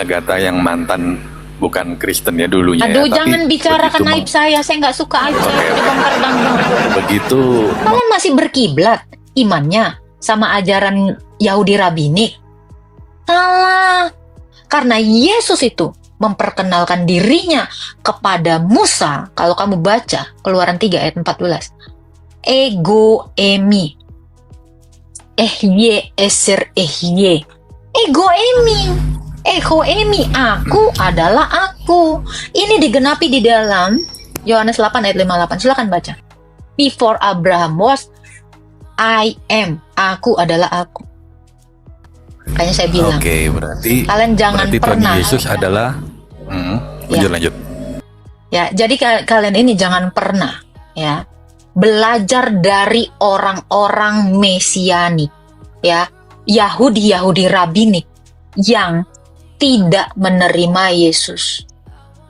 Agatha yang mantan bukan Kristen ya dulunya Aduh, ya, tapi jangan bicarakan begitu aib saya nggak suka aib saya Oke, dibongkar-bongkar. begitu Kalian masih berkiblat imannya sama ajaran Yahudi Rabinik. Salah. Karena Yesus itu memperkenalkan dirinya kepada Musa. Kalau kamu baca Keluaran 3 ayat 14. Ego emi. Ehye eser ehye. Ego emi. Ego emi. Aku adalah aku. Ini digenapi di dalam Yohanes 8 ayat 58. Silakan baca. Before Abraham was, I am. Aku adalah aku. Kayaknya saya bilang. Oke, berarti Kalian jangan berarti Tuhan pernah. Yesus adalah lanjut. Ya, jadi kalian ini jangan pernah ya belajar dari orang-orang Mesianik, ya, Yahudi Rabinik yang tidak menerima Yesus.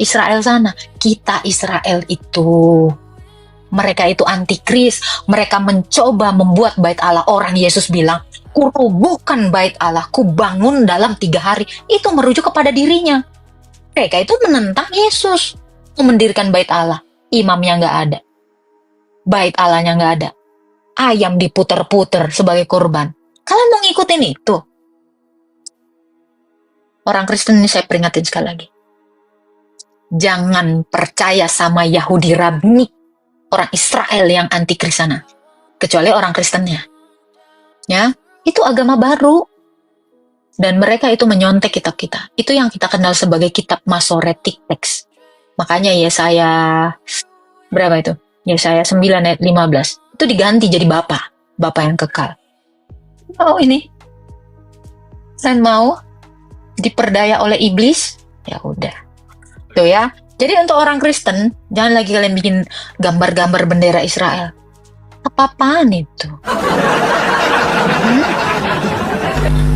Israel sana, kita Israel itu, mereka itu antikris, mereka mencoba membuat bait Allah. Orang Yesus bilang, kurubuhkan bait Allah, kubangun dalam 3 hari. Itu merujuk kepada dirinya. Mereka itu menentang Yesus, mendirikan bait Allah. Imamnya nggak ada, bait Allahnya nggak ada, ayam diputer-puter sebagai korban. Kalian mau ngikutin itu? Orang Kristen ini saya peringatin sekali lagi. Jangan percaya sama Yahudi Rabinik, orang Israel yang antikris sana. Kecuali orang Kristennya. Ya, itu agama baru. Dan mereka itu menyontek kitab kita. Itu yang kita kenal sebagai kitab Masoretic Text. Makanya Yesaya berapa itu? Yesaya 9 ayat 15. Itu diganti jadi Bapa yang kekal. Oh ini. Kalian mau diperdaya oleh iblis? Ya udah. Tuh ya. Jadi untuk orang Kristen, jangan lagi kalian bikin gambar-gambar bendera Israel. Apa-apaan itu?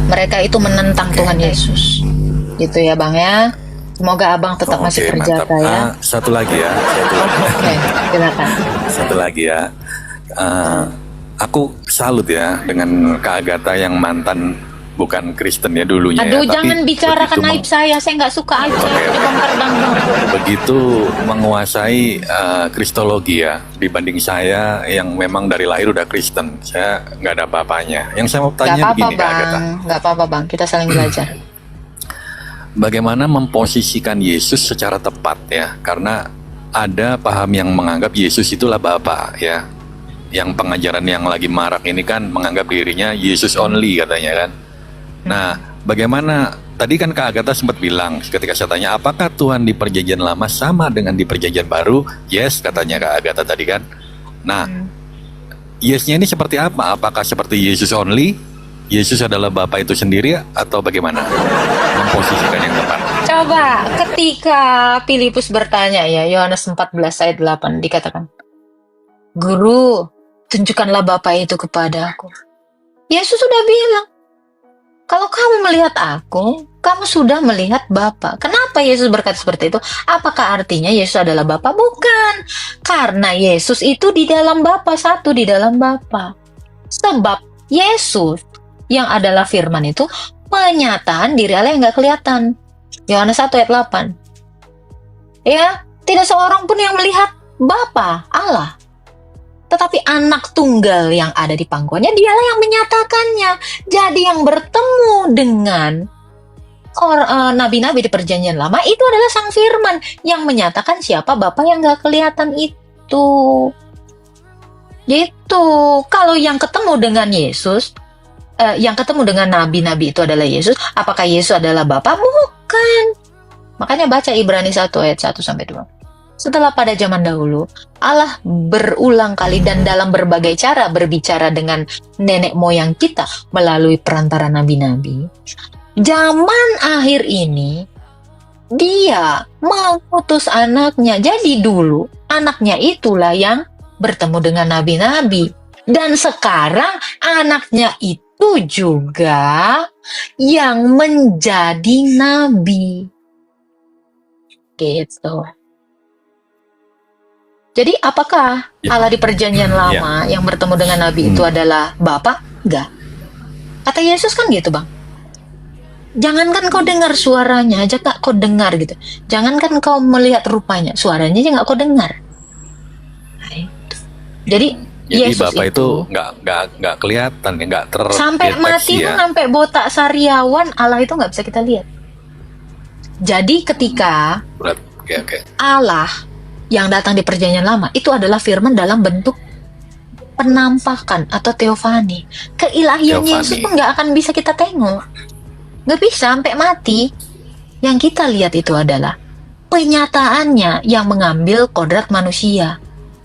Mereka itu menentang Tuhan Yesus. Gitu ya Bang ya. Semoga Abang tetap masih terjaga mantap. ya. Satu lagi ya. Oke, silakan. Satu lagi ya. Aku salut ya dengan Kak Agatha yang mantan bukan Kristen ya dulunya. Aduh, ya, jangan tapi bicarakan aib saya nggak suka aib saya dibongkar-bongkar. begitu menguasai Kristologi ya dibanding saya yang memang dari lahir udah Kristen. Saya nggak ada apa-apanya. Yang saya mau Nggak tanya apa-apa begini Kak Agatha. Bang, nggak apa-apa Bang, kita saling belajar. Bagaimana memposisikan Yesus secara tepat ya? Karena ada paham yang menganggap Yesus itulah Bapa ya. Yang pengajaran yang lagi marak ini kan menganggap dirinya Yesus only katanya kan. Nah, bagaimana tadi kan Kak Agatha sempat bilang ketika saya tanya apakah Tuhan di perjanjian lama sama dengan di perjanjian baru? Yes, katanya Kak Agatha tadi kan. Nah, yesnya ini seperti apa? Apakah seperti Yesus only? Yesus adalah Bapa itu sendiri atau bagaimana? Memposisikan yang tepat. Coba ketika Filipus bertanya ya, Yohanes 14 ayat 8 dikatakan, Guru, tunjukkanlah Bapa itu kepada aku. Yesus sudah bilang, kalau kamu melihat aku, kamu sudah melihat Bapa. Kenapa Yesus berkata seperti itu? Apakah artinya Yesus adalah Bapa? Bukan. Karena Yesus itu di dalam Bapa, satu di dalam Bapa. Sebab Yesus yang adalah firman itu penyataan diri Allah yang nggak kelihatan. Yohanes 1 ayat 8. Ya, tidak seorang pun yang melihat Bapa Allah. Tetapi anak tunggal yang ada di pangkuannya, dialah yang menyatakannya. Jadi yang bertemu dengan nabi-nabi di perjanjian lama itu adalah sang firman yang menyatakan siapa Bapa yang gak kelihatan itu. Gitu. Kalau yang ketemu dengan Yesus, yang ketemu dengan nabi-nabi itu adalah Yesus, apakah Yesus adalah Bapa? Bukan. Makanya baca Ibrani 1 ayat 1-2. Setelah pada zaman dahulu, Allah berulang kali dan dalam berbagai cara berbicara dengan nenek moyang kita melalui perantara nabi-nabi. Zaman akhir ini, dia mengutus anaknya. Jadi dulu, anaknya itulah yang bertemu dengan nabi-nabi. Dan sekarang anaknya itu juga yang menjadi nabi. Gitu. Jadi apakah Allah di perjanjian lama yang bertemu dengan Nabi itu adalah Bapa? Enggak. Kata Yesus kan gitu Bang. Jangankan kau dengar suaranya aja gak kau dengar gitu. Jangankan kau melihat rupanya, suaranya aja gak kau dengar. Nah, itu. Jadi Yesus Bapak itu nggak kelihatan ya, nggak sampai mati terdeteksi pun, ya. sampai botak sariawan, Allah itu nggak bisa kita lihat. Jadi ketika Oke. Allah yang datang di perjanjian lama itu adalah firman dalam bentuk penampakan atau teofani. Keilahian Teofani. Yesus pun nggak akan bisa kita tengok. Nggak bisa sampai mati. Yang kita lihat itu adalah penyataannya yang mengambil kodrat manusia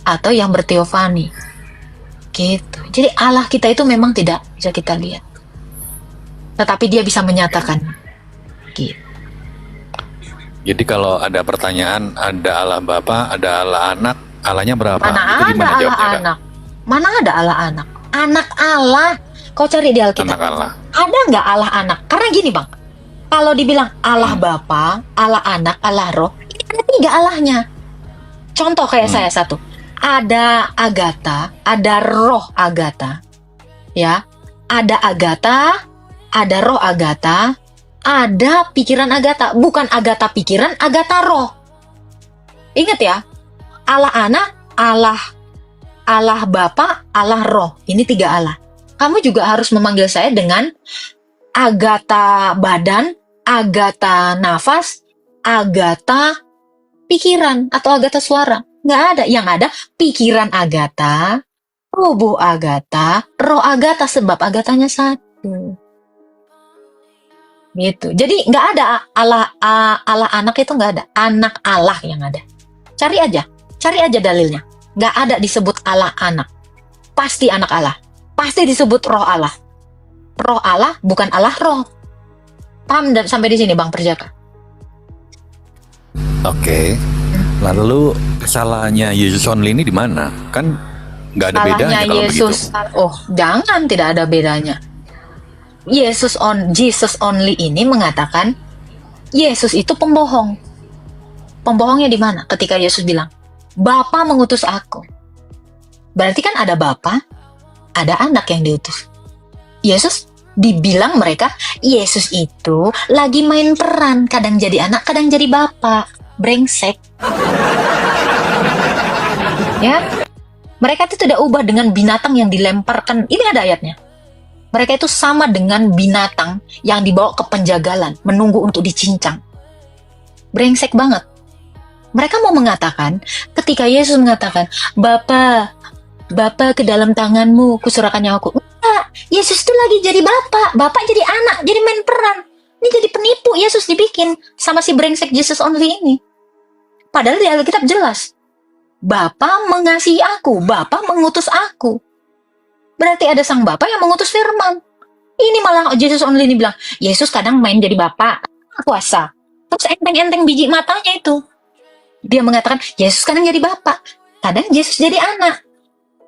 atau yang berteofani. Gitu. Jadi Allah kita itu memang tidak bisa kita lihat. Tetapi dia bisa menyatakan. Gitu. Jadi kalau ada pertanyaan, ada Allah Bapa, ada Allah Anak, Allahnya berapa? Mana Itu ada gimana Allah jawabnya, Kak? anak? Mana ada Allah anak? Anak Allah. Kau cari di Alkitab. Anak Allah. Ada nggak Allah anak? Karena gini bang, kalau dibilang Allah Bapa, Allah Anak, Allah Roh, ini ada 3 Allahnya. Contoh kayak saya satu. Ada Agatha, ada roh Agatha. Ya. Ada Agatha, ada roh Agatha, ada pikiran Agatha. Bukan Agatha pikiran, Agatha roh. Ingat ya. Allah Anak, Allah Bapa, Allah Roh. Ini 3 Allah. Kamu juga harus memanggil saya dengan Agatha badan, Agatha nafas, Agatha pikiran atau Agatha suara. Nggak ada. Yang ada pikiran Agatha, tubuh Agatha, roh Agatha, sebab Agathanya satu. Gitu. Jadi nggak ada Allah anak itu, nggak ada. Anak Allah yang ada. Cari aja dalilnya. Nggak ada disebut Allah anak. Pasti anak Allah. Pasti disebut roh Allah. Roh Allah bukan Allah roh. Paham sampai di sini Bang Perjaka? Oke. Lalu kesalahannya Yesus only ini di mana? Kan nggak ada bedanya Salahnya kalau Yesus. begitu. Oh, jangan, tidak ada bedanya. Jesus only ini mengatakan Yesus itu pembohong. Pembohongnya di mana? Ketika Yesus bilang, Bapa mengutus aku. Berarti kan ada Bapa, ada anak yang diutus. Yesus dibilang mereka, Yesus itu lagi main peran, kadang jadi anak, kadang jadi bapak. Brengsek. Ya. Mereka itu tidak ubah dengan binatang yang dilemparkan. Ini ada ayatnya. Mereka itu sama dengan binatang yang dibawa ke penjagalan, menunggu untuk dicincang. Brengsek banget. Mereka mau mengatakan, ketika Yesus mengatakan, Bapa ke dalam tanganmu, kuserahkan nyawaku. Enggak, Yesus itu lagi jadi Bapak jadi anak, jadi main peran. Ini jadi penipu, Yesus dibikin sama si brengsek Jesus only ini. Padahal di Alkitab jelas, Bapa mengasihi aku, Bapa mengutus aku. Berarti ada sang Bapa yang mengutus firman. Ini malah Jesus only ini bilang, Yesus kadang main jadi Bapak, kuasa. Terus enteng-enteng biji matanya itu. Dia mengatakan, Yesus kadang jadi Bapak, kadang Yesus jadi anak.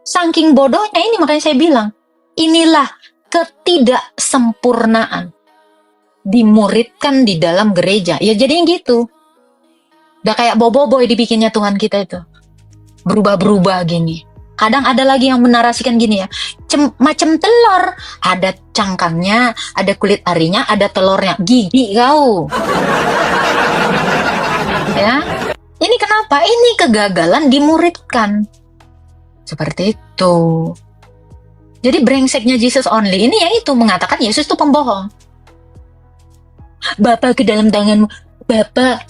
Saking bodohnya ini, makanya saya bilang, inilah ketidaksempurnaan. Dimuridkan di dalam gereja. Ya jadinya gitu. Udah kayak boboiboy dibikinnya Tuhan kita itu. Berubah-berubah gini. Kadang ada lagi yang menarasikan gini ya. Macam telur. Ada cangkangnya, ada kulit arinya, ada telurnya. Gigi kau. Ya. Ini kenapa? Ini kegagalan dimuridkan. Seperti itu. Jadi brengseknya Jesus only ini yaitu mengatakan Yesus itu pembohong. Bapa ke dalam tanganmu, Bapa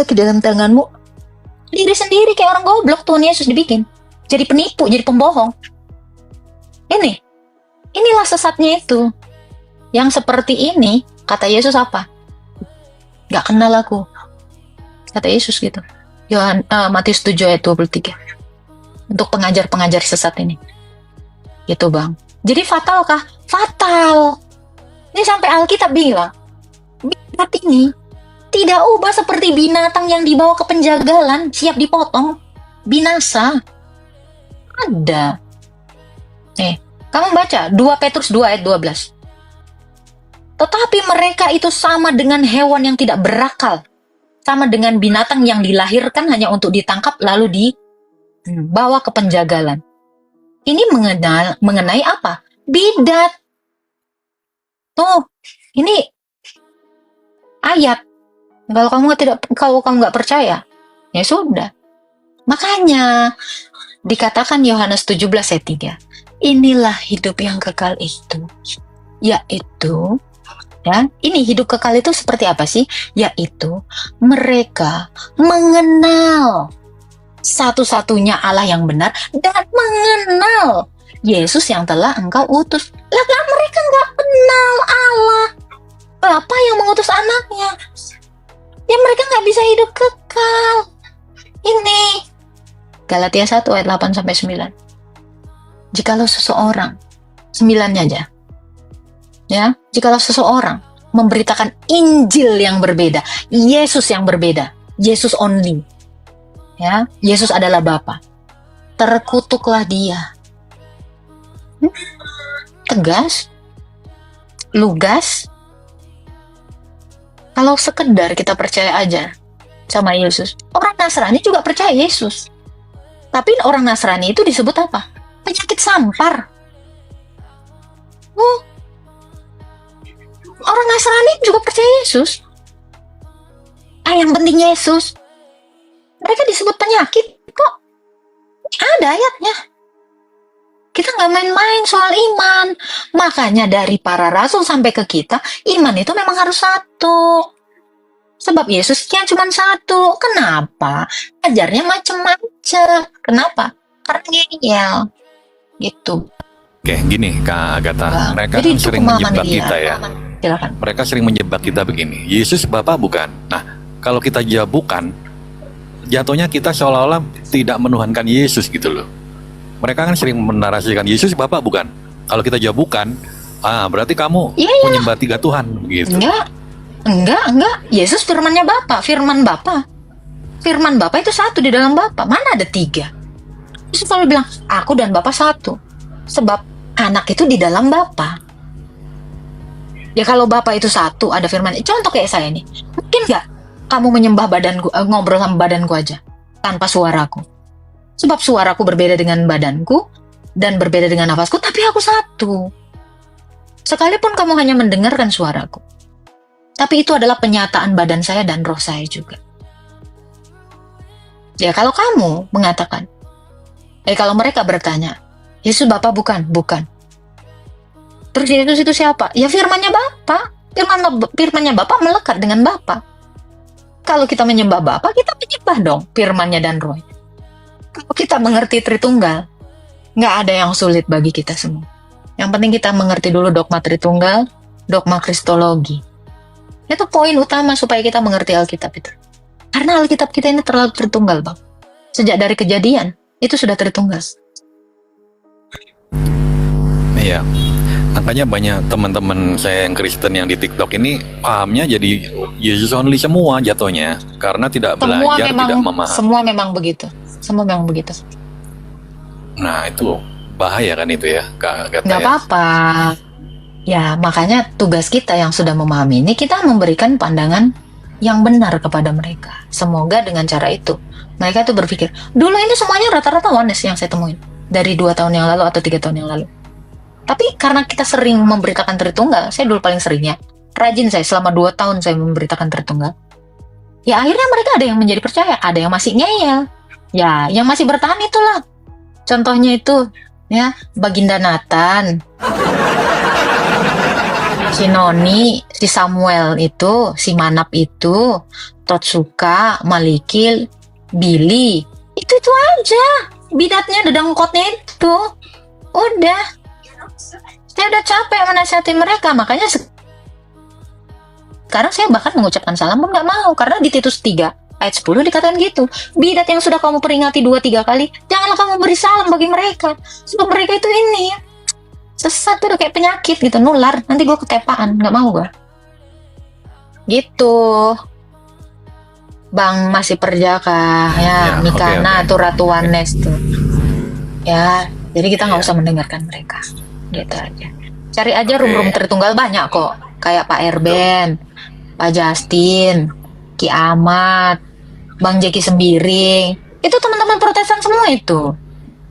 ke dalam tanganmu. Diri sendiri kayak orang goblok Tuhan Yesus dibikin. Jadi penipu, jadi pembohong. Inilah sesatnya itu. Yang seperti ini, kata Yesus apa? Gak kenal aku. Kata Yesus gitu. Matius 7 ayat 23. Untuk pengajar-pengajar sesat ini. Gitu bang. Jadi fatal kah? Fatal. Ini sampai Alkitab bilang. Binatang ini tidak ubah seperti binatang yang dibawa ke penjagalan, siap dipotong, binasa. Ada. Kamu baca 2 Petrus 2 ayat 12. Tetapi mereka itu sama dengan hewan yang tidak berakal. Sama dengan binatang yang dilahirkan hanya untuk ditangkap lalu dibawa ke penjagalan. Ini mengenai apa? Bidat. Tuh, ini ayat. Kalau kamu nggak percaya, ya sudah. Makanya dikatakan Yohanes 17 ayat 3, inilah hidup yang kekal itu, yaitu, ya, ini hidup kekal itu seperti apa sih? Yaitu mereka mengenal satu-satunya Allah yang benar dan mengenal Yesus yang telah engkau utus. Lah mereka nggak kenal Allah, Bapa yang mengutus anaknya. Ya mereka nggak bisa hidup kekal. Ini Galatia 1 ayat 8 sampai 9. Jikalau seseorang, 9-nya aja. Ya, jikalau seseorang memberitakan Injil yang berbeda, Yesus yang berbeda, Yesus only. Ya, Yesus adalah Bapa. Terkutuklah dia. Tegas, lugas. Kalau sekedar kita percaya aja sama Yesus, orang Nasrani juga percaya Yesus. Tapi orang Nasrani itu disebut apa? Penyakit sampar. Orang Nasrani juga percaya Yesus. Yang penting Yesus. Mereka disebut penyakit kok. Ada ayatnya. Kita nggak main-main soal iman. Makanya dari para rasul sampai ke kita, iman itu memang harus satu. Sebab Yesusnya cuma satu. Kenapa? Ajarnya macam-macam. Kenapa? Karena ngeyel. Gitu. Oke, gini Kak Agatha, mereka Jadi kan itu sering pemahaman menjebak dia. kita ya. Silakan. Mereka sering menjebak kita begini, Yesus Bapa bukan. Nah, kalau kita jawab bukan, jatuhnya kita seolah-olah tidak menuhankan Yesus gitu loh. Mereka kan sering menarasikan Yesus Bapa bukan. Kalau kita jawab bukan, berarti kamu Iya. menyembah 3 Tuhan gitu. Enggak. Yesus firmannya Bapa, firman Bapa. Firman Bapa itu satu di dalam Bapa. Mana ada 3? Yesus selalu bilang, aku dan Bapa satu. Sebab anak itu di dalam Bapa. Ya kalau Bapa itu satu, ada firman. Contoh kayak saya nih. Mungkin nggak kamu menyembah badanku, ngobrol sama badanku aja tanpa suaraku? Sebab suaraku berbeda dengan badanku dan berbeda dengan nafasku, tapi aku satu. Sekalipun kamu hanya mendengarkan suaraku, tapi itu adalah penyataan badan saya dan roh saya juga. Ya kalau kamu mengatakan, kalau mereka bertanya, Yesus Bapa bukan? Bukan. Terus Yesus itu siapa? Ya firmannya Bapa. Firmannya Bapa melekat dengan Bapa. Kalau kita menyembah Bapa, kita menyembah dong firmannya dan roh. Kalau kita mengerti Tritunggal, nggak ada yang sulit bagi kita semua. Yang penting kita mengerti dulu dogma Tritunggal, dogma Kristologi. Itu poin utama supaya kita mengerti Alkitab itu. Karena Alkitab kita ini terlalu Tritunggal, Bang. Sejak dari Kejadian, itu sudah Tritunggal. Iya. Makanya banyak teman-teman saya yang Kristen yang di TikTok ini pahamnya jadi Yesus only semua jatuhnya. Karena tidak belajar, tidak memahami. Semua memang begitu. Semua memang begitu. Nah itu bahaya kan itu ya Kak Agatha. Nggak apa-apa. Ya makanya tugas kita yang sudah memahami ini, kita memberikan pandangan yang benar kepada mereka. Semoga dengan cara itu mereka tuh berpikir, dulu ini semuanya rata-rata oneness yang saya temuin dari 2 tahun yang lalu atau 3 tahun yang lalu. Tapi karena kita sering memberitakan Tritunggal, saya dulu paling seringnya, rajin saya selama 2 tahun saya memberitakan Tritunggal. Ya akhirnya mereka ada yang menjadi percaya, ada yang masih ngeyel. Ya, yang masih bertahan itulah. Contohnya itu, ya, Baginda Nathan, si Noni, si Samuel itu, si Manap itu, Totsuka, Malikil, Billy. Itu aja. Bidatnya, dedengkotnya itu. Udah. Saya udah capek menasihati mereka, makanya sekarang saya bahkan mengucapkan salam pun nggak mau, karena di Titus 3 ayat 10 dikatakan gitu, bidat yang sudah kamu peringati 2-3 kali, janganlah kamu beri salam bagi mereka, sebab mereka itu ini sesat, udah kayak penyakit gitu, nular, nanti gue ketepaan, nggak mau gue gitu. Bang masih Perjaka ya, Mikana tuh Ratu Wanes tuh ya, jadi kita nggak usah mendengarkan mereka. Gitu aja. Cari aja room-room Tritunggal banyak kok. Kayak Pak Erben, Pak Justin, Ki Ahmad, Bang Jeki Sembiring. Itu teman-teman Protestan semua itu.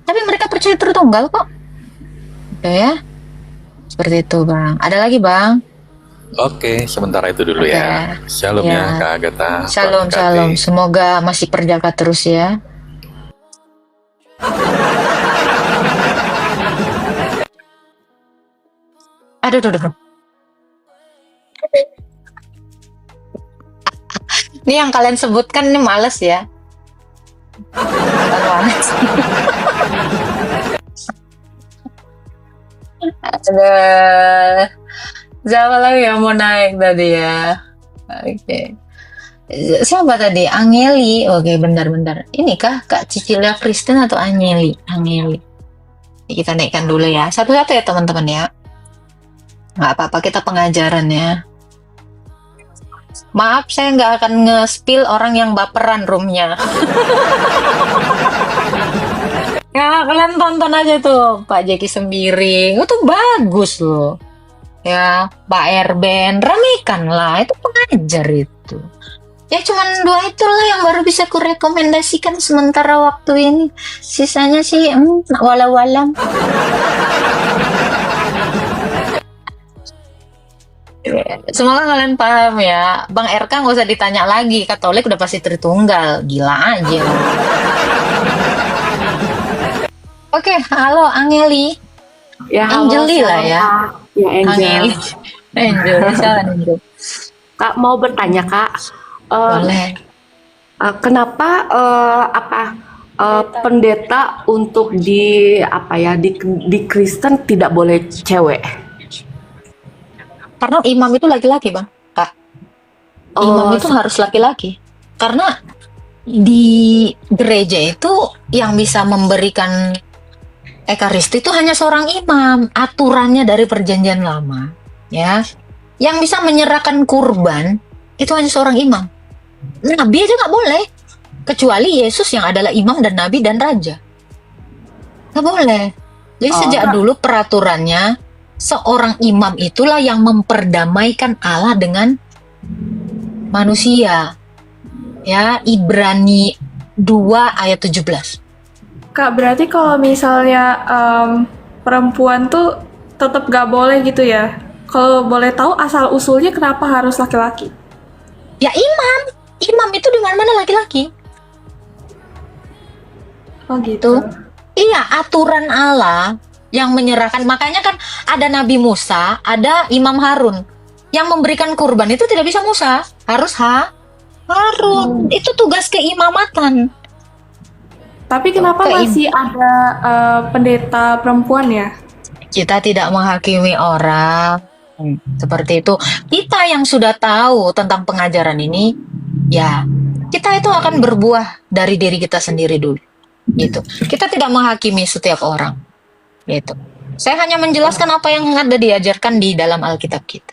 Tapi mereka percaya Tritunggal kok. Oke ya. Seperti itu, Bang. Ada lagi, Bang? Oke, sementara itu dulu Oke. ya. Shalom ya, Ya. Kak Agatha. Shalom, Berkati. shalom. Semoga masih perjaga terus ya. Aduh, aduh, aduh. Ini yang kalian sebutkan ini males ya. Bukan banget sih. Aduh. Siapa lagi yang mau naik tadi ya? Oke. Siapa tadi? Angeli. Oke, bentar-bentar. Ini kah Kak Cicilia Kristen atau Angeli? Angeli. Kita naikkan dulu ya. Satu-satu ya teman-teman ya. Nggak apa-apa, kita pengajaran ya. Maaf, saya nggak akan nge-spill orang yang baperan roomnya. Ya, kalian tonton aja tuh Pak Jeki Sembiring. Itu bagus loh. Ya, Pak Erben, ramekan lah. Itu pengajar itu. Ya cuman dua itulah yang baru bisa kurekomendasikan sementara waktu ini. Sisanya sih walau-walam. Semoga kalian paham ya. Bang RK nggak usah ditanya lagi. Katolik udah pasti Tritunggal. Gila aja. Oke, halo Angeli. Ya, halo, Angeli lah shalom, ya. Kak. Ya, Angel. Angeli. Angel, salah Angel. Kak, mau bertanya, Kak. Boleh. Kenapa pendeta untuk di Kristen tidak boleh cewek? Karena imam itu laki-laki, Bang. Kak. Imam itu harus laki-laki. Karena di gereja itu yang bisa memberikan ekaristi itu hanya seorang imam. Aturannya dari perjanjian lama, ya. Yang bisa menyerahkan kurban itu hanya seorang imam. Nabi aja nggak boleh, kecuali Yesus yang adalah imam dan nabi dan raja. Nggak boleh. Jadi sejak dulu peraturannya seorang imam itulah yang memperdamaikan Allah dengan manusia. Ya, Ibrani 2 ayat 17. Kak, berarti kalau misalnya perempuan tuh tetap gak boleh gitu ya? Kalau boleh tahu asal usulnya kenapa harus laki-laki? Ya imam itu di mana-mana laki-laki. Oh gitu. Iya, aturan Allah yang menyerahkan. Makanya kan ada Nabi Musa, ada Imam Harun. Yang memberikan kurban itu tidak bisa Musa, harus Harun. Itu tugas keimamatan. Tapi kenapa masih ada pendeta perempuan ya? Kita tidak menghakimi orang seperti itu. Kita yang sudah tahu tentang pengajaran ini, ya kita itu akan berbuah dari diri kita sendiri dulu. Gitu. Kita tidak menghakimi setiap orang. Gitu. Saya hanya menjelaskan apa yang ada diajarkan di dalam Alkitab kita.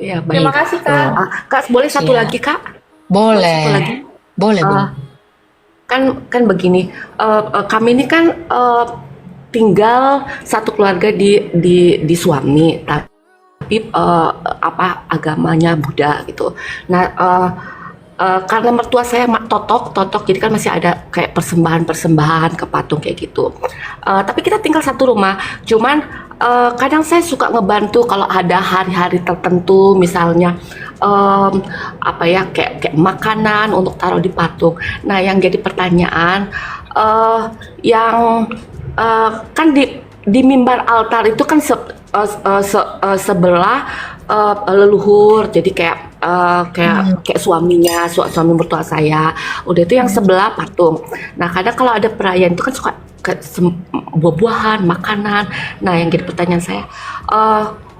Ya, baik. Terima kasih, Kak. Kak, boleh satu Iya. lagi, Kak? Boleh. Satu lagi. Boleh. Kan begini, kami ini kan tinggal satu keluarga di suami, tapi agamanya Buddha gitu. Nah, karena mertua saya totok, jadi kan masih ada kayak persembahan ke patung kayak gitu. Tapi kita tinggal satu rumah, cuman kadang saya suka ngebantu kalau ada hari-hari tertentu, misalnya kayak makanan untuk taruh di patung. Nah, yang jadi pertanyaan, kan di mimbar altar itu kan sebelah leluhur, jadi kayak suami mertua saya. Udah itu yang sebelah patung. Nah, kadang kalau ada perayaan itu kan suka buah-buahan, makanan. Nah, yang jadi pertanyaan saya,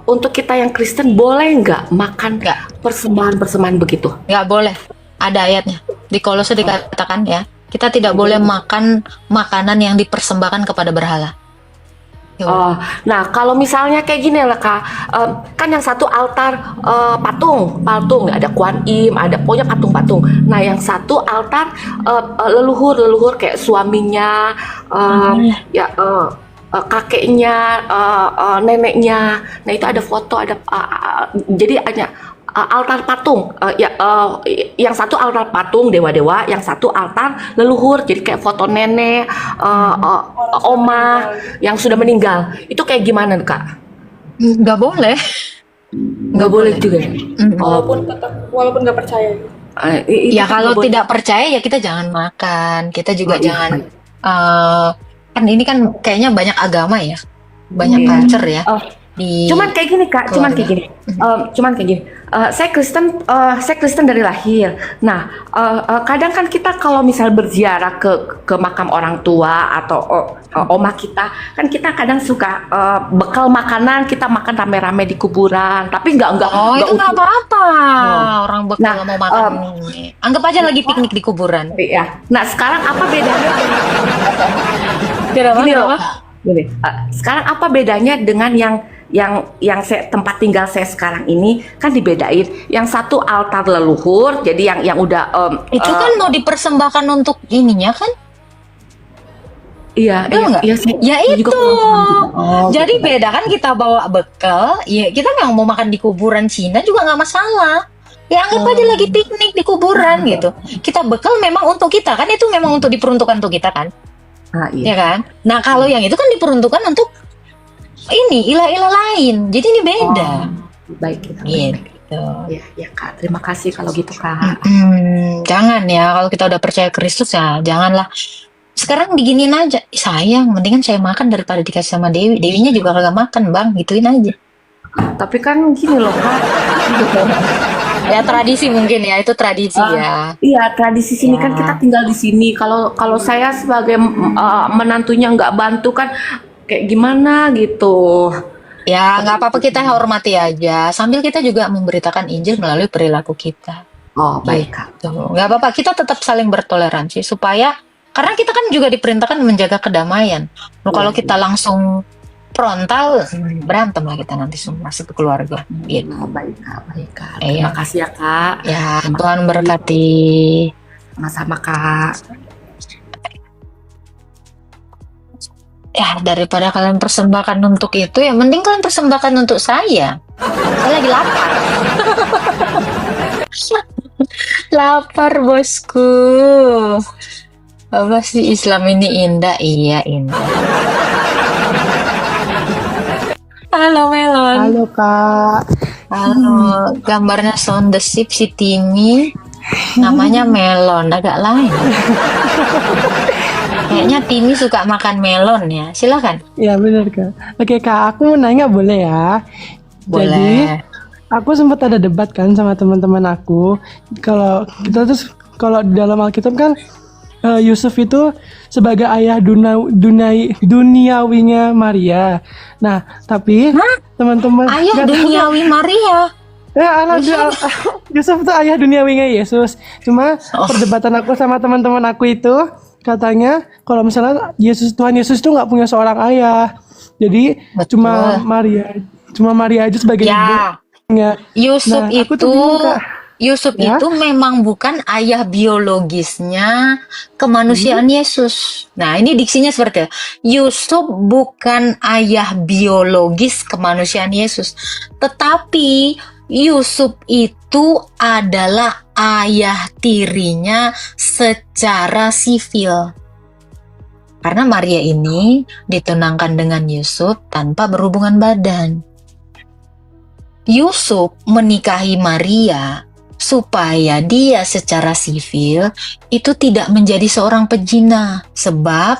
untuk kita yang Kristen boleh nggak makan persembahan begitu? Nggak boleh. Ada ayatnya. Di Kolose dikatakan ya, kita tidak boleh makan makanan yang dipersembahkan kepada berhala. Nah, kalau misalnya kayak gini lah, Kak, kan yang satu altar patung, ada Kuan Im, ada pokoknya patung-patung. Nah, yang satu altar leluhur kayak suaminya, kakeknya, neneknya. Nah, itu ada foto, ada jadi hanya altar patung, yang satu altar patung dewa-dewa, yang satu altar leluhur, jadi kayak foto nenek, oma yang sudah meninggal. Itu kayak gimana, Kak? Nggak boleh. Nggak boleh juga ya? Walaupun nggak percaya. Itu Ya kalau nggak boleh. tidak percaya ya kita jangan makan. Kita juga Oh, iya, jangan baik. kan ini kan kayaknya banyak agama ya, banyak Iya. culture ya Oh, di cuman kayak gini Kak, cuman keluarga. kayak gini. Saya Kristen dari lahir. Nah, kadang kan kita kalau misal berziarah ke makam orang tua atau oma kita, kan kita kadang suka bekal makanan, kita makan rame-rame di kuburan. Tapi nggak Oh itu nggak utuh. apa-apa, Oh. orang bekal Nah, mau makan ini. Anggap aja lagi piknik di kuburan. Ya. Nah, sekarang apa bedanya? Kenapa? Gini loh. Gini, sekarang apa bedanya dengan yang tempat tinggal saya sekarang ini kan dibedain. Yang satu altar leluhur, jadi yang udah Itu kan mau dipersembahkan untuk ininya kan? iya, Betul nggak? iya, Ya saya juga itu. kurang paham. Jadi beda kan kita bawa bekal, ya kita memang mau makan di kuburan Cina juga nggak masalah. Ya anggap aja lagi piknik di kuburan gitu. Kita bekal memang untuk kita kan, itu memang untuk diperuntukkan untuk kita kan, Iya. ya kan? Nah kalau yang itu kan diperuntukkan untuk ini ilah-ilah lain. Jadi ini beda. Baik, kita Gitu. ya Kak, terima kasih kalau gitu Kak. Jangan ya kalau kita udah percaya Kristus ya janganlah. Sekarang diginiin aja, sayang, mendingan saya makan daripada dikasih sama Dewi. Dewinya juga kagak makan bang, gituin aja. Tapi kan gini loh Kak. Ya tradisi mungkin ya, itu tradisi ya. Iya, tradisi sini kan kita tinggal di sini. Kalau saya sebagai menantunya nggak bantu kan kayak gimana gitu. Ya nggak apa-apa, kita hormati aja. Sambil kita juga memberitakan Injil melalui perilaku kita. Oh, baik Kak. Tuh, nggak apa-apa, kita tetap saling bertoleransi supaya karena kita kan juga diperintahkan menjaga kedamaian. Loh, kalau kita langsung frontal berantem lah kita nanti semua satu keluarga. Gitu. Oh, baik Kak, baik Kak. Iya. Terima kasih ya Kak. Ya Tuhan berkati. Sama-sama Kak. Ya daripada kalian persembahkan untuk itu ya mending kalian persembahkan untuk saya. Saya lagi lapar. Lapar bosku. Apa sih Islam ini indah? Iya indah. Halo Melon. Halo Kak. Halo. Gambarnya sound the ship si Timi. Namanya Melon, agak lain. Kayaknya Timi suka makan melon ya. Silakan. Ya benar Kak. Oke Kak, aku mau nanya boleh ya? Jadi Boleh. aku sempat ada debat kan sama teman-teman aku. Kalau kita tuh kalau di dalam Alkitab kan Yusuf itu sebagai ayah duniawinya Maria. Nah, tapi teman-teman Ayah nggak tahu- duniawi Maria. Ya, Yusuf itu ayah duniawinya Yesus. Cuma perdebatan aku sama teman-teman aku itu katanya kalau misalnya Tuhan Yesus itu nggak punya seorang ayah. Jadi Betul. cuma Maria aja sebagai Ya, ibunya. Yusuf Nah, aku tuh bingung, Kak. Yusuf Ya? itu memang bukan ayah biologisnya kemanusiaan Yesus. Nah, ini diksinya seperti itu. Yusuf bukan ayah biologis kemanusiaan Yesus, tetapi Yusuf itu adalah ayah tirinya secara sivil. Karena Maria ini ditunangkan dengan Yusuf tanpa berhubungan badan. Yusuf menikahi Maria supaya dia secara sivil itu tidak menjadi seorang pezina, sebab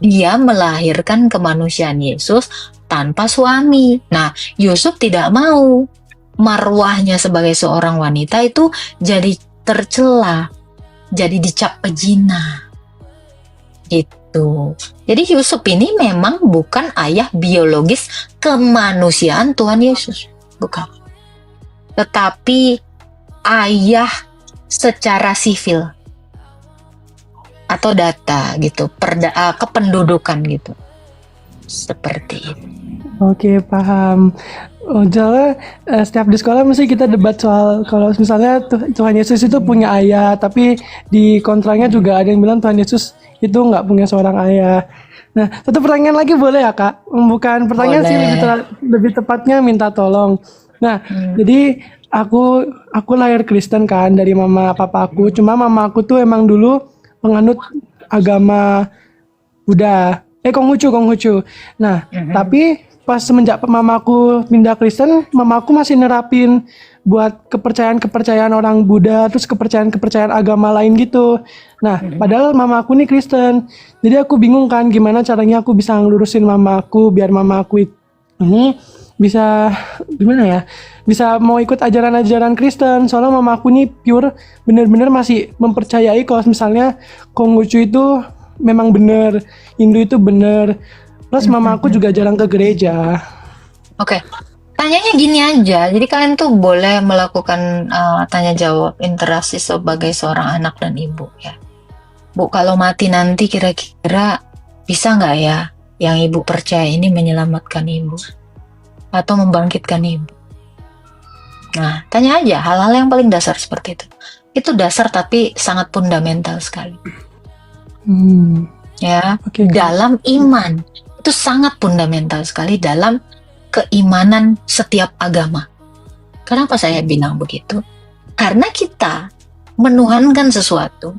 dia melahirkan kemanusiaan Yesus tanpa suami. Nah, Yusuf tidak mau marwahnya sebagai seorang wanita itu jadi tercela, jadi dicap pezina. Gitu. Jadi Yusuf ini memang bukan ayah biologis kemanusiaan Tuhan Yesus, bukan. Tetapi ayah secara sivil atau data gitu, kependudukan gitu. Seperti itu. Oke, paham. Soalnya setiap di sekolah mesti kita debat soal kalau misalnya Tuhan Yesus itu punya ayah, tapi di kontranya juga ada yang bilang Tuhan Yesus itu nggak punya seorang ayah. Nah, satu pertanyaan lagi boleh ya Kak? Bukan pertanyaan sih, lebih tepatnya minta tolong. Nah, jadi aku lahir Kristen kan dari mama papa aku. Cuma mama aku tuh emang dulu penganut agama Buddha. Konghucu. Nah, tapi pas semenjak mamaku pindah Kristen, mamaku masih nerapin buat kepercayaan-kepercayaan orang Buddha, terus kepercayaan-kepercayaan agama lain gitu. Nah, padahal mamaku nih Kristen. Jadi aku bingung kan gimana caranya aku bisa ngelurusin mamaku biar mamaku ini bisa gimana ya? Bisa mau ikut ajaran-ajaran Kristen. Soalnya mamaku nih pure bener-bener masih mempercayai kalau misalnya Konghucu itu memang bener, Hindu itu bener. Plus mamaku juga jarang ke gereja. Oke. Tanyanya gini aja. Jadi kalian tuh boleh melakukan tanya jawab interaksi sebagai seorang anak dan ibu ya. Bu, kalau mati nanti kira-kira bisa nggak ya yang ibu percaya ini menyelamatkan ibu atau membangkitkan ibu? Nah, tanya aja hal-hal yang paling dasar seperti itu. Itu dasar tapi sangat fundamental sekali. Ya, Oke. dalam iman itu sangat fundamental sekali dalam keimanan setiap agama. Kenapa saya bilang begitu? Karena kita menuhankan sesuatu.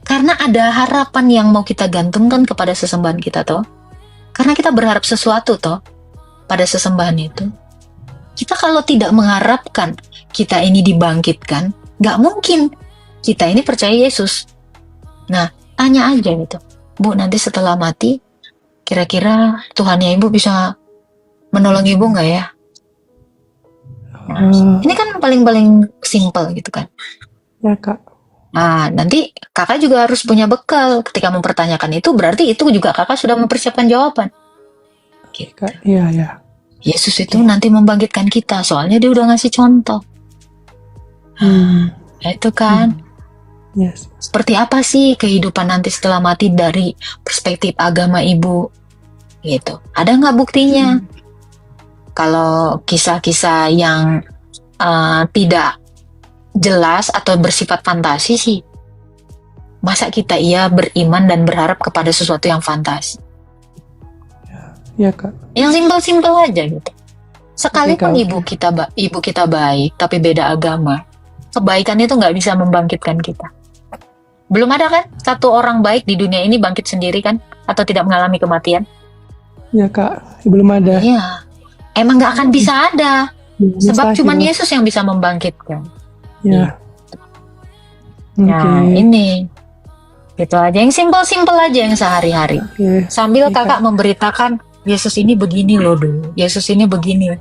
Karena ada harapan yang mau kita gantungkan kepada sesembahan kita toh. Karena kita berharap sesuatu toh pada sesembahan itu. Kita kalau tidak mengharapkan kita ini dibangkitkan, nggak mungkin kita ini percaya Yesus. Nah, tanya aja gitu. Bu, nanti setelah mati, kira-kira Tuhannya ibu bisa menolong ibu nggak ya? Ini kan paling-paling simple gitu kan. Ya Kak. Nah, nanti kakak juga harus punya bekal ketika mempertanyakan itu, berarti itu juga kakak sudah mempersiapkan jawaban. Gitu. Kak, iya. Yesus itu nanti membangkitkan kita, soalnya dia udah ngasih contoh. Ya itu kan. Yes. Seperti apa sih kehidupan nanti setelah mati dari perspektif agama ibu? Gitu. Ada nggak buktinya? Kalau kisah-kisah yang tidak jelas atau bersifat fantasi sih, masa kita beriman dan berharap kepada sesuatu yang fantasi? Iya Kak. Yang simpel-simpel aja gitu. Sekalipun Oke. ibu kita baik tapi beda agama, kebaikan itu nggak bisa membangkitkan kita. Belum ada kan satu orang baik di dunia ini bangkit sendiri kan, atau tidak mengalami kematian? Iya Kak, belum ada. Iya, emang nggak akan bisa ada, sebab Mustahil. cuman Yesus yang bisa membangkitkan. Ya. Nah, ini gitu aja, yang simpel-simpel aja, yang sehari-hari. Oke. Sambil Oke, kakak memberitakan, Yesus ini begini loh dulu, Yesus ini begini.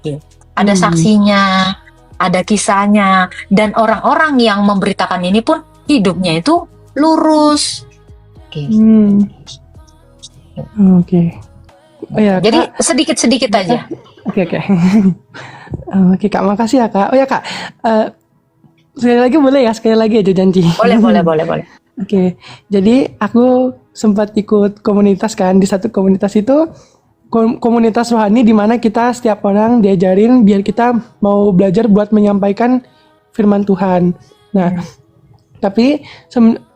Gitu. Ada saksinya, ada kisahnya, dan orang-orang yang memberitakan ini pun hidupnya itu lurus. Gitu. Oke. Oh ya, Jadi Kak. sedikit-sedikit aja. Oke. Oke Kak, makasih ya Kak. Oh ya Kak, sekali lagi boleh ya, sekali lagi aja janji. Boleh. Oke, jadi aku sempat ikut komunitas kan, di satu komunitas itu komunitas rohani di mana kita setiap orang diajarin biar kita mau belajar buat menyampaikan firman Tuhan. Nah, tapi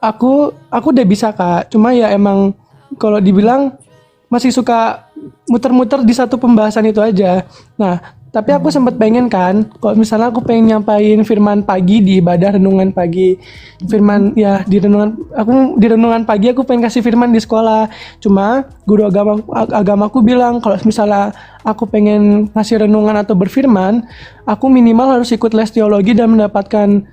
aku udah bisa Kak, cuma ya emang kalau dibilang masih suka muter-muter di satu pembahasan itu aja. Nah, tapi aku sempat pengen kan, kalau misalnya aku pengen nyampain firman pagi di ibadah renungan pagi, firman ya di renungan pagi aku pengen kasih firman di sekolah. Cuma guru agamaku bilang kalau misalnya aku pengen ngasih renungan atau berfirman, aku minimal harus ikut les teologi dan mendapatkan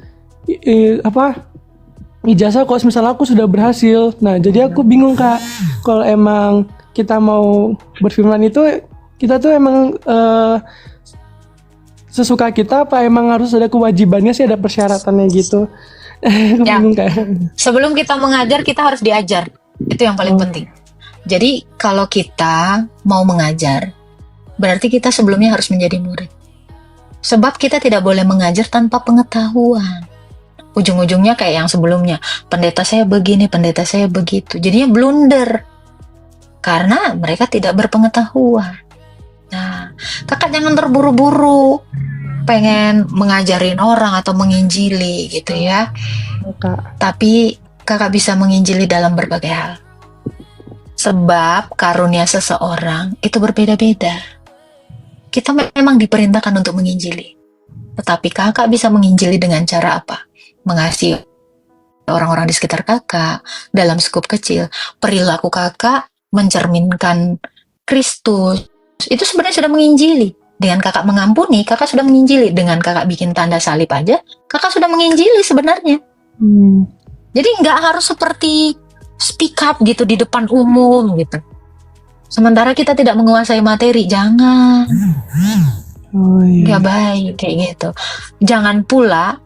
ijazah kalau misalnya aku sudah berhasil. Nah, jadi aku bingung Kak, kalau emang kita mau berfirman itu kita tuh emang sesuka kita apa emang harus ada kewajibannya sih, ada persyaratannya gitu. Ya. Bingung Kak. Sebelum kita mengajar, kita harus diajar. Itu yang paling penting. Jadi kalau kita mau mengajar, berarti kita sebelumnya harus menjadi murid. Sebab kita tidak boleh mengajar tanpa pengetahuan. Ujung-ujungnya kayak yang sebelumnya, pendeta saya begini, pendeta saya begitu. Jadinya blunder. Karena mereka tidak berpengetahuan. Nah, kakak jangan terburu-buru pengen mengajarin orang atau menginjili gitu ya. Kak. Tapi kakak bisa menginjili dalam berbagai hal. Sebab karunia seseorang itu berbeda-beda. Kita memang diperintahkan untuk menginjili. Tetapi kakak bisa menginjili dengan cara apa? Mengasihi orang-orang di sekitar kakak dalam skup kecil. Perilaku kakak mencerminkan Kristus itu sebenarnya sudah menginjili. Dengan kakak mengampuni, kakak sudah menginjili. Dengan kakak bikin tanda salib aja, kakak sudah menginjili sebenarnya. Jadi nggak harus seperti speak up gitu di depan umum gitu. Sementara kita tidak menguasai materi, jangan. Oh iya. Nggak baik kayak gitu. Jangan pula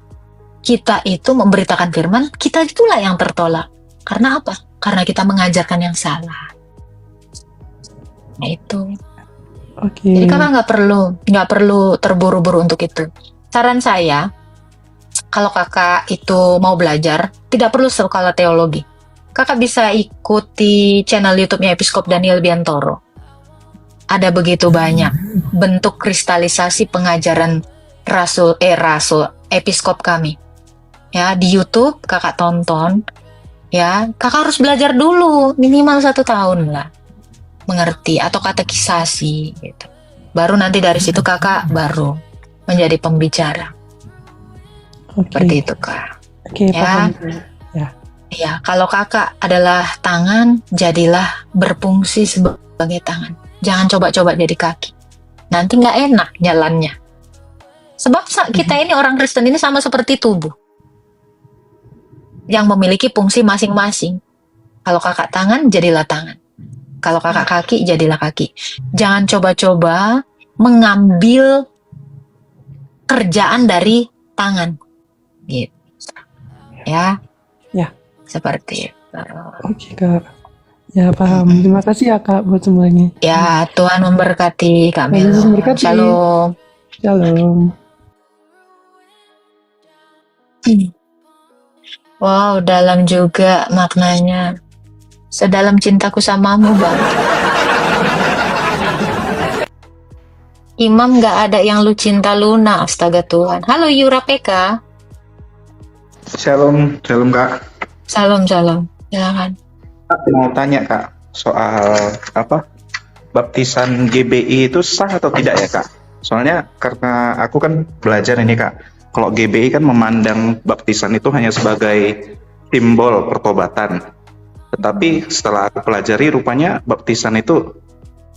kita itu memberitakan firman, kita itulah yang tertolak. Karena apa? Karena kita mengajarkan yang salah. Nah itu. Oke. Jadi kakak nggak perlu terburu-buru untuk itu. Saran saya, kalau kakak itu mau belajar, tidak perlu sekolah teologi. Kakak bisa ikuti channel YouTube-nya Episkop Daniel Biantoro. Ada begitu banyak bentuk kristalisasi pengajaran rasul episkop kami. Ya, di YouTube kakak tonton. Ya, kakak harus belajar dulu minimal 1 tahun lah. Mengerti atau katekisasi gitu. Baru nanti dari situ kakak baru menjadi pembicara. Oke. Seperti itu, Kak. Oke, Ya. paham. Ya, kalau kakak adalah tangan, jadilah berfungsi sebagai tangan. Jangan coba-coba jadi kaki. Nanti nggak enak jalannya. Sebab kita ini orang Kristen ini sama seperti tubuh. Yang memiliki fungsi masing-masing. Kalau kakak tangan, jadilah tangan. Kalau kakak kaki, jadilah kaki. Jangan coba-coba mengambil kerjaan dari tangan. Gitu. Ya. Ya. Seperti itu. Oke, Kak. Ya, paham. Terima kasih ya, Kak, buat semuanya. Ya, Tuhan memberkati Kak Tuhan Yesus Melo. memberkati. Shalom. Shalom. Wow, dalam juga maknanya. Sedalam cintaku samamu, Bang. Imam gak ada yang lu cinta Luna, astaga Tuhan. Halo Yura PK. Shalom, shalom Kak. Salam. Silakan. Kak, mau tanya Kak soal baptisan GBI itu sah atau tidak ya Kak? Soalnya karena aku kan belajar ini Kak, kalau GBI kan memandang baptisan itu hanya sebagai simbol pertobatan. Tetapi setelah aku pelajari rupanya baptisan itu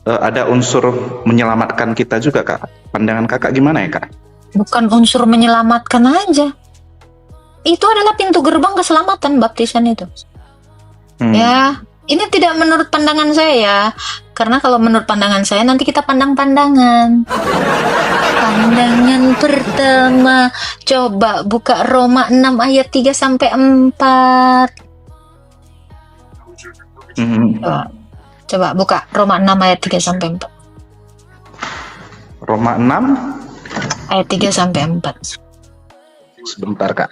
ada unsur menyelamatkan kita juga Kak. Pandangan Kakak gimana ya Kak? Bukan unsur menyelamatkan aja. Itu adalah pintu gerbang keselamatan baptisan itu. Ya, ini tidak menurut pandangan saya ya. Karena kalau menurut pandangan saya nanti kita pandang-pandangan. Pandangan pertama, coba buka Roma 6 ayat 3 sampai 4. Coba buka Roma 6 ayat 3 sampai 4. Roma 6 Ayat 3 sampai 4. sebentar Kak.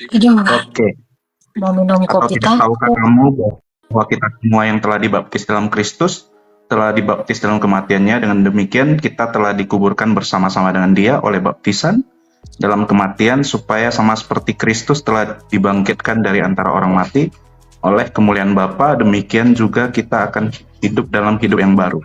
Aduh, Oke. mau minum Atau kopi tidak tahukah takut. kamu bahwa kita semua yang telah dibaptis dalam Kristus telah dibaptis dalam kematiannya, dengan demikian kita telah dikuburkan bersama-sama dengan Dia oleh baptisan dalam kematian, supaya sama seperti Kristus telah dibangkitkan dari antara orang mati oleh kemuliaan Bapa, demikian juga kita akan hidup dalam hidup yang baru.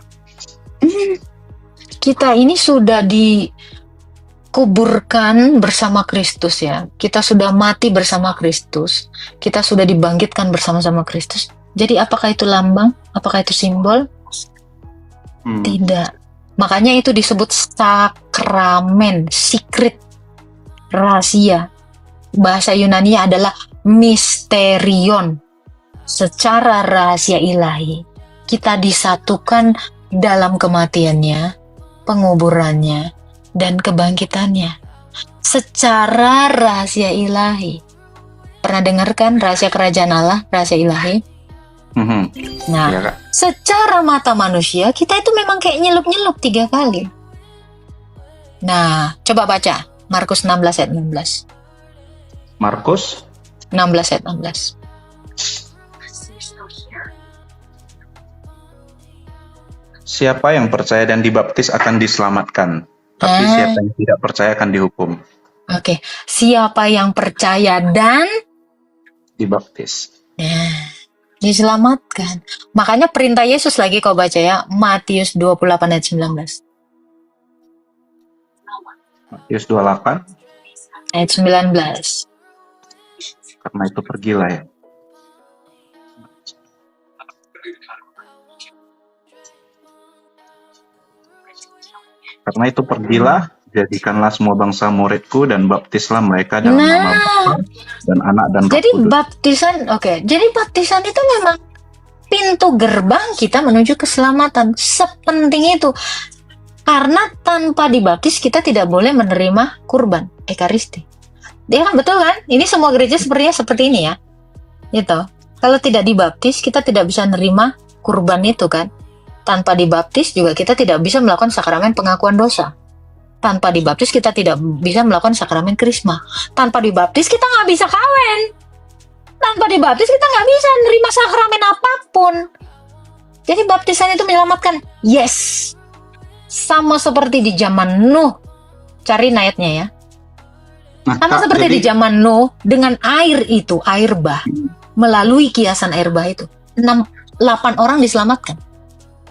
Kita ini sudah dikuburkan bersama Kristus ya. Kita sudah mati bersama Kristus. Kita sudah dibangkitkan bersama-sama Kristus. Jadi apakah itu lambang? Apakah itu simbol? Tidak. Makanya itu disebut sakramen, secret, rahasia. Bahasa Yunani-nya adalah misterion. Secara rahasia ilahi, kita disatukan dalam kematiannya, penguburannya, dan kebangkitannya. Secara rahasia ilahi. Pernah dengarkan rahasia kerajaan Allah, rahasia ilahi? Nah, Ya, Kak. secara mata manusia, kita itu memang kayak nyelup-nyelup 3 kali. Nah, coba baca Markus 16 ayat 16. Markus 16 ayat 16. siapa yang percaya dan dibaptis akan diselamatkan, tapi siapa yang tidak percaya akan dihukum. Oke, siapa yang percaya dan Dibaptis. diselamatkan. Makanya perintah Yesus lagi kau baca ya, Matius 28 ayat 19. Matius 28 ayat 19. Karena itu pergilah ya. Karena itu pergilah, jadikanlah semua bangsa muridku dan baptislah mereka dalam nama Nah, Bapa dan Anak dan Roh jadi Kudus. baptisan, oke. Jadi baptisan itu memang pintu gerbang kita menuju keselamatan. Sepenting itu. Karena tanpa dibaptis kita tidak boleh menerima kurban ekaristi. Dia kan betul kan? Ini semua gereja sepertinya seperti ini ya. Gitu. Kalau tidak dibaptis kita tidak bisa menerima kurban itu kan. Tanpa dibaptis juga kita tidak bisa melakukan sakramen pengakuan dosa. Tanpa dibaptis kita tidak bisa melakukan sakramen krisma. Tanpa dibaptis kita nggak bisa kawin. Tanpa dibaptis kita nggak bisa menerima sakramen apapun. Jadi baptisan itu menyelamatkan. Yes. Sama seperti di zaman Nuh. Cari ayatnya ya. Nah, Sama Kak, seperti jadi di zaman Nuh dengan air itu, air bah. Melalui kiasan air bah itu. 8 orang diselamatkan.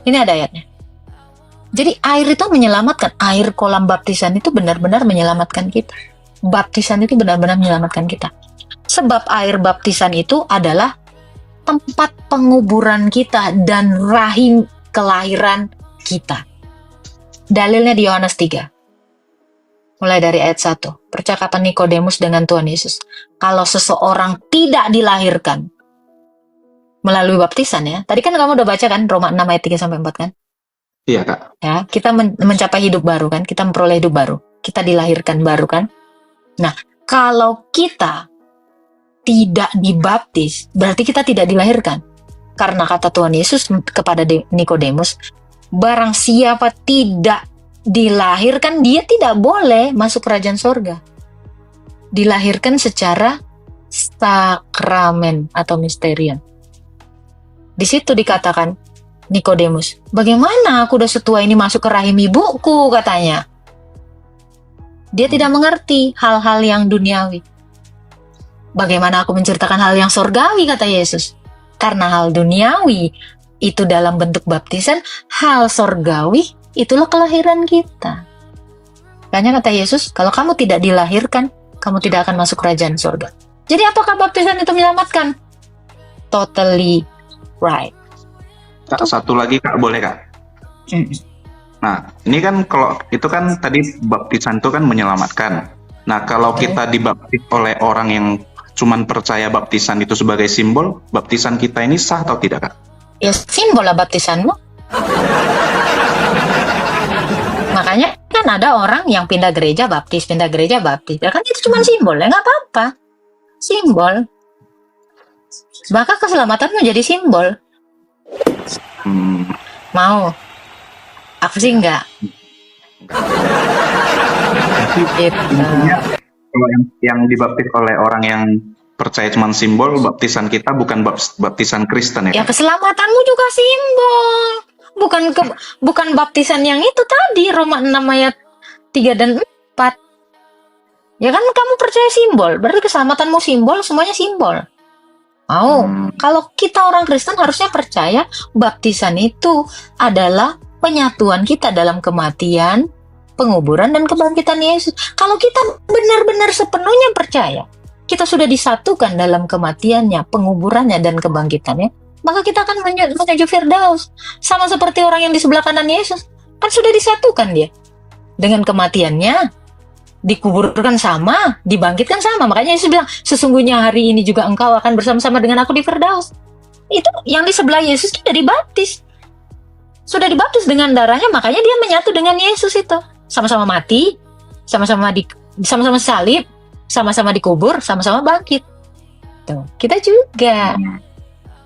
Ini ada ayatnya. Jadi air itu menyelamatkan. Air kolam baptisan itu benar-benar menyelamatkan kita. Baptisan itu benar-benar menyelamatkan kita. Sebab air baptisan itu adalah tempat penguburan kita dan rahim kelahiran kita. Dalilnya di Yohanes 3. Mulai dari ayat 1. Percakapan Nikodemus dengan Tuhan Yesus. Kalau seseorang tidak dilahirkan melalui baptisan ya. Tadi kan kamu udah baca kan Roma 6 ayat 3-4 kan? iya Kak. Ya, kita mencapai hidup baru kan? Kita memperoleh hidup baru. Kita dilahirkan baru kan? Nah, kalau kita tidak dibaptis, berarti kita tidak dilahirkan. Karena kata Tuhan Yesus kepada Nikodemus, barang siapa tidak dilahirkan, dia tidak boleh masuk kerajaan sorga. Dilahirkan secara sakramen atau misterium. Di situ dikatakan Nikodemus, bagaimana aku udah setua ini masuk ke rahim ibuku, katanya. Dia tidak mengerti hal-hal yang duniawi. Bagaimana aku menceritakan hal yang sorgawi, kata Yesus. Karena hal duniawi itu dalam bentuk baptisan, hal sorgawi itulah kelahiran kita. Makanya kata Yesus, kalau kamu tidak dilahirkan, kamu tidak akan masuk kerajaan sorga. Jadi apakah baptisan itu menyelamatkan? Totally right. Kak, satu lagi Kak, boleh Kak? Nah, ini kan kalau itu kan tadi baptisan itu kan menyelamatkan. Nah, kalau kita dibaptis oleh orang yang cuman percaya baptisan itu sebagai simbol, baptisan kita ini sah atau tidak Kak? Ya simbol lah baptisanmu. Makanya kan ada orang yang pindah gereja baptis. Ya kan itu cuma simbol ya, nggak apa-apa. Simbol. Maka keselamatanmu jadi simbol. Mau? Aku sih enggak. Gitu. Intinya kalau yang dibaptis oleh orang yang percaya cuma simbol, baptisan kita bukan baptisan Kristen Ya ya Kak? keselamatanmu juga simbol. Bukan baptisan yang itu tadi Roma 6 ayat 3 dan 4. Ya kan kamu percaya simbol, berarti keselamatanmu simbol, semuanya simbol. Kalau kita orang Kristen harusnya percaya baptisan itu adalah penyatuan kita dalam kematian, penguburan, dan kebangkitan Yesus. Kalau kita benar-benar sepenuhnya percaya, kita sudah disatukan dalam kematiannya, penguburannya, dan kebangkitannya, maka kita akan menuju Firdaus. Sama seperti orang yang di sebelah kanan Yesus, kan sudah disatukan dia. Dengan kematiannya, dikuburkan sama, dibangkitkan sama. Makanya Yesus bilang, sesungguhnya hari ini juga engkau akan bersama-sama dengan aku di Firdaus. Itu yang di sebelah Yesus sudah dibaptis. Sudah dibaptis dengan darahnya, makanya dia menyatu dengan Yesus itu. Sama-sama mati, sama-sama salib, sama-sama dikubur, sama-sama bangkit. Tuh, kita juga.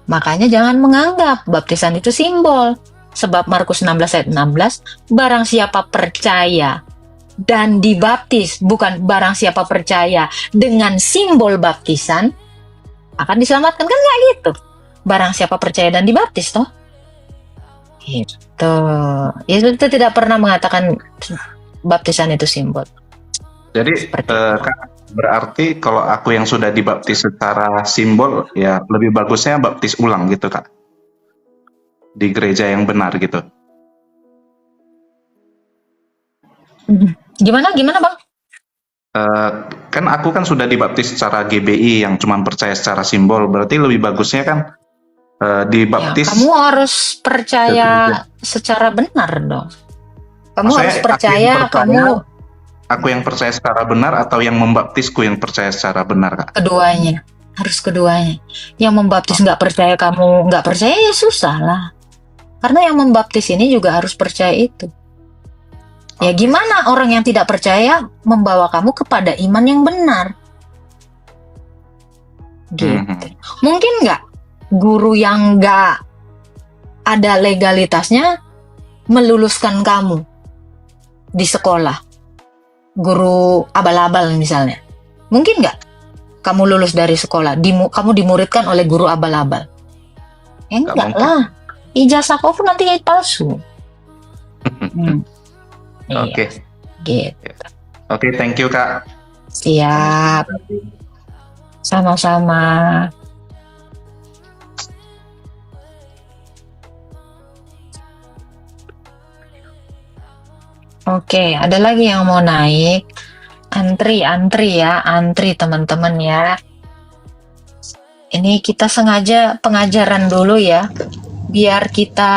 Makanya jangan menganggap baptisan itu simbol. Sebab Markus 16 ayat 16, barang siapa percaya dan dibaptis, bukan barang siapa percaya dengan simbol baptisan, akan diselamatkan. Kan nggak gitu. Barang siapa percaya dan dibaptis, toh. Gitu. Yesus itu tidak pernah mengatakan baptisan itu simbol. Jadi Kak, berarti kalau aku yang sudah dibaptis secara simbol, ya lebih bagusnya baptis ulang gitu Kak, di gereja yang benar gitu. Gimana Bang? Eh, kan aku kan sudah dibaptis secara GBI yang cuma percaya secara simbol. Berarti lebih bagusnya kan Ya, dibaptis. kamu harus percaya secara benar dong. Kamu Maksudnya, harus percaya, aku yang percaya secara benar atau yang membaptisku yang percaya secara benar, Kak? keduanya. Harus keduanya. Yang membaptis nggak percaya, kamu nggak percaya, ya susah lah. Karena yang membaptis ini juga harus percaya itu. Ya gimana orang yang tidak percaya membawa kamu kepada iman yang benar? Gitu. Mungkin nggak guru yang nggak ada legalitasnya meluluskan kamu di sekolah? Guru abal-abal misalnya. Mungkin nggak kamu lulus dari sekolah, kamu dimuridkan oleh guru abal-abal? Ya Nggak enggak mungkin. lah. Ijazah kau pun nanti palsu. Iya, Oke, gitu. oke, thank you, Kak. Siap. Sama-sama. Oke, ada lagi yang mau naik? Antri ya, antri teman-teman ya. Ini kita sengaja pengajaran dulu ya, biar kita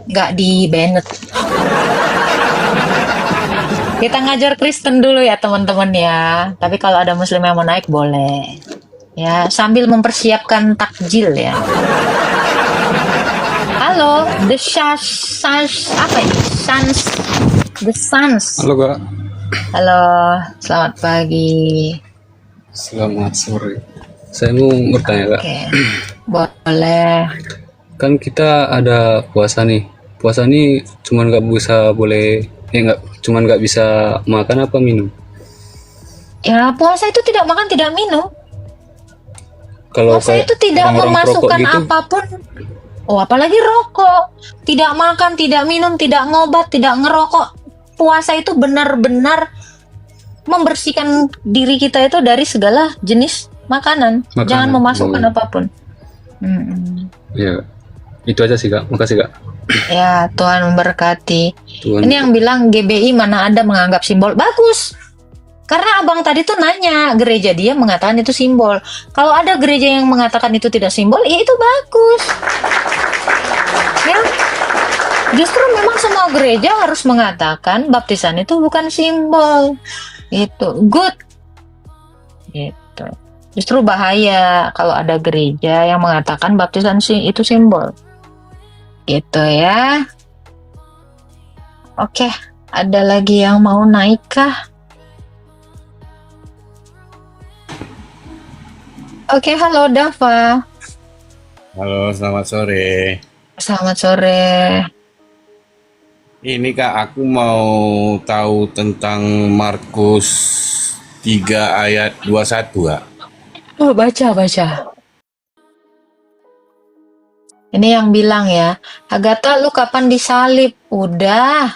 nggak di-banned. Kita ngajar Kristen dulu ya teman-teman ya. Tapi kalau ada Muslim yang mau naik boleh. Ya, sambil mempersiapkan takjil ya. Halo, The Suns, apa ini? The Suns. Halo Kak, Halo, selamat pagi. selamat sore. Saya mau bertanya Kak, Oke, boleh. kan kita ada puasa nih. Puasa nih cuman nggak bisa boleh, cuman nggak bisa makan apa minum. Ya, puasa itu tidak makan, tidak minum. Kalau Puasa kayak itu tidak orang-orang perokok memasukkan gitu, apapun. Oh, apalagi rokok. Tidak makan, tidak minum, tidak ngobat, tidak ngerokok. Puasa itu benar-benar membersihkan diri kita itu dari segala jenis makanan. Makanan, Jangan memasukkan oh. apapun. Mm-mm. ya itu aja sih Kak. Makasih Kak. Ya, Tuhan memberkati. Tuhan. Ini yang bilang GBI mana ada menganggap simbol. Bagus. Karena abang tadi tuh nanya, gereja dia mengatakan itu simbol. Kalau ada gereja yang mengatakan itu tidak simbol, ya itu bagus. Ya, justru memang semua gereja harus mengatakan baptisan itu bukan simbol. Itu good. Gitu. Justru bahaya kalau ada gereja yang mengatakan baptisan itu simbol. Gitu ya. Oke, ada lagi yang mau naik kah? Oke, halo Dava. Halo, selamat sore. Selamat sore. Ini Kak, aku mau tahu tentang Markus 3 ayat 21, Kak. Oh, baca. Ini yang bilang ya, Agatha lu kapan disalib? Udah.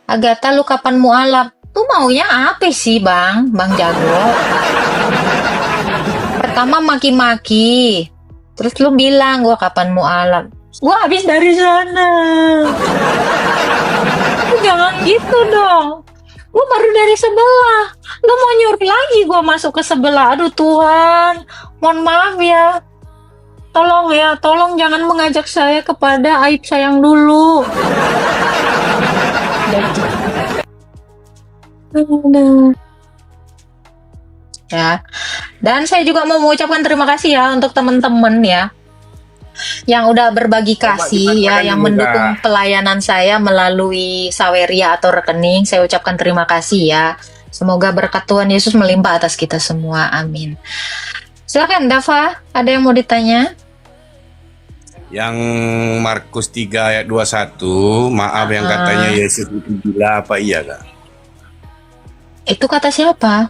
Agatha lu kapan mualaf? Lu maunya apa sih Bang Jago? Pertama maki-maki. Terus lu bilang gua kapan mualaf? Gua habis dari sana. Lu jangan gitu dong. Gua baru dari sebelah. Lu mau nyuruh lagi gua masuk ke sebelah. Aduh Tuhan, mohon maaf ya. Tolong jangan mengajak saya kepada aib saya yang dulu. Ya. Dan saya juga mau mengucapkan terima kasih ya untuk teman-teman ya yang udah berbagi kasih ya, yang mendukung pelayanan saya melalui Saweria atau rekening. Saya ucapkan terima kasih ya. Semoga berkat Tuhan Yesus melimpah atas kita semua. Amin. Silakan Dava, ada yang mau ditanya? Yang Markus 3 ayat 21, maaf yang katanya Yesus itu gila apa iya, Kak? Itu kata siapa?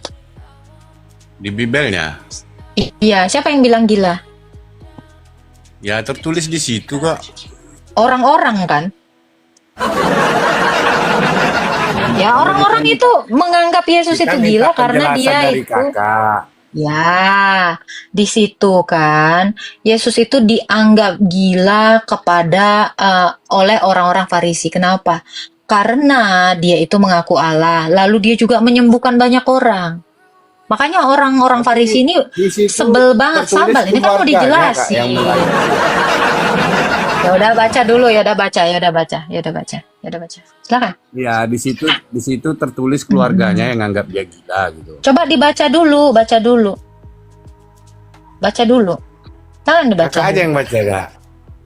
Di Bibelnya. Iya, siapa yang bilang gila? Ya tertulis di situ, Kak. Orang-orang kan? Ya, orang-orang itu menganggap Yesus itu gila karena dia dari itu. Kakak. Ya, di situ kan Yesus itu dianggap gila kepada oleh orang-orang Farisi. Kenapa? Karena dia itu mengaku Allah, lalu dia juga menyembuhkan banyak orang. Makanya orang-orang Farisi ini Di situ sebel banget, tertulis sabar. Ini kan mau keluarganya, Kak, dijelasin. yang mulai. Ya udah baca dulu, ya udah baca, ya udah baca, ya udah baca, ya udah baca. Silakan. Ya, di situ tertulis keluarganya yang anggap dia gila gitu. Coba dibaca dulu, baca dulu. Baca dulu. Jangan dibaca. Kakak aja dulu. yang baca, Kak.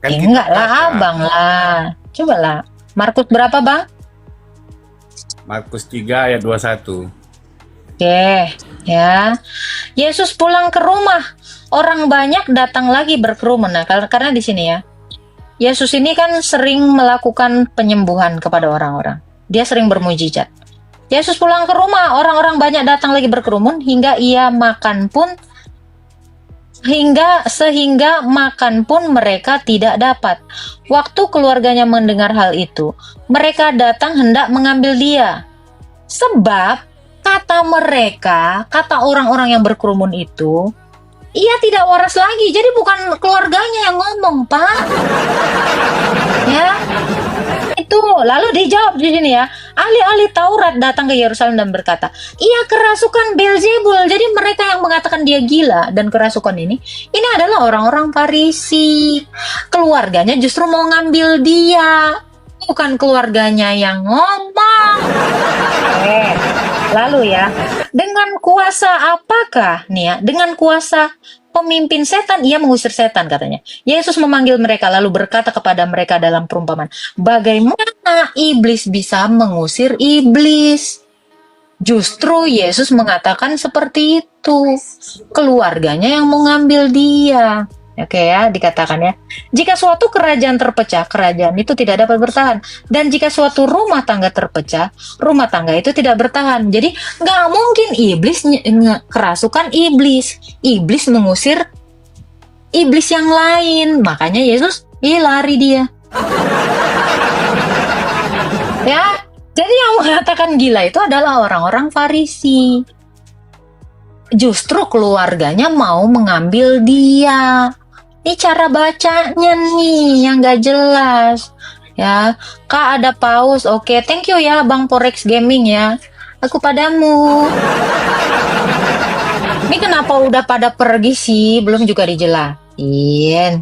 Kan kita Enggak lah, baca. abang lah. Coba lah. Markus berapa, Bang? Markus 3 ayat 21. Oke, ya. Yesus pulang ke rumah. Orang banyak datang lagi berkerumun. Nah, karena di sini ya. Yesus ini kan sering melakukan penyembuhan kepada orang-orang. Dia sering bermujizat. Yesus pulang ke rumah, orang-orang banyak datang lagi berkerumun hingga ia makan pun sehingga makan pun mereka tidak dapat. Waktu keluarganya mendengar hal itu, mereka datang hendak mengambil dia. Sebab kata orang-orang yang berkerumun itu, ia tidak waras lagi. Jadi bukan keluarganya yang ngomong, Pak. Ya. Itu lalu dijawab di sini ya. Ahli-ahli Taurat datang ke Yerusalem dan berkata, ia kerasukan Beelzebul. Jadi mereka yang mengatakan dia gila dan kerasukan ini adalah orang-orang Farisi. Keluarganya justru mau ngambil dia, bukan keluarganya yang ngomong. Lalu ya, dengan kuasa apakah nih ya? Dengan kuasa pemimpin setan ia mengusir setan, katanya. Yesus memanggil mereka lalu berkata kepada mereka dalam perumpamaan, bagaimana iblis bisa mengusir iblis? Justru Yesus mengatakan seperti itu. Keluarganya yang mau ngambil dia. Oke ya, dikatakan ya. Jika suatu kerajaan terpecah, kerajaan itu tidak dapat bertahan. Dan jika suatu rumah tangga terpecah, rumah tangga itu tidak bertahan. Jadi nggak mungkin iblis kerasukan iblis. Iblis mengusir iblis yang lain. Makanya Yesus lari dia. Ya, jadi yang mengatakan gila itu adalah orang-orang Farisi. Justru keluarganya mau mengambil dia. Ini cara bacanya nih yang gak jelas. Ya, Kak ada paus. Oke, thank you ya Bang Forex Gaming ya. Aku padamu. Ini kenapa udah pada pergi sih? Belum juga dijelasin.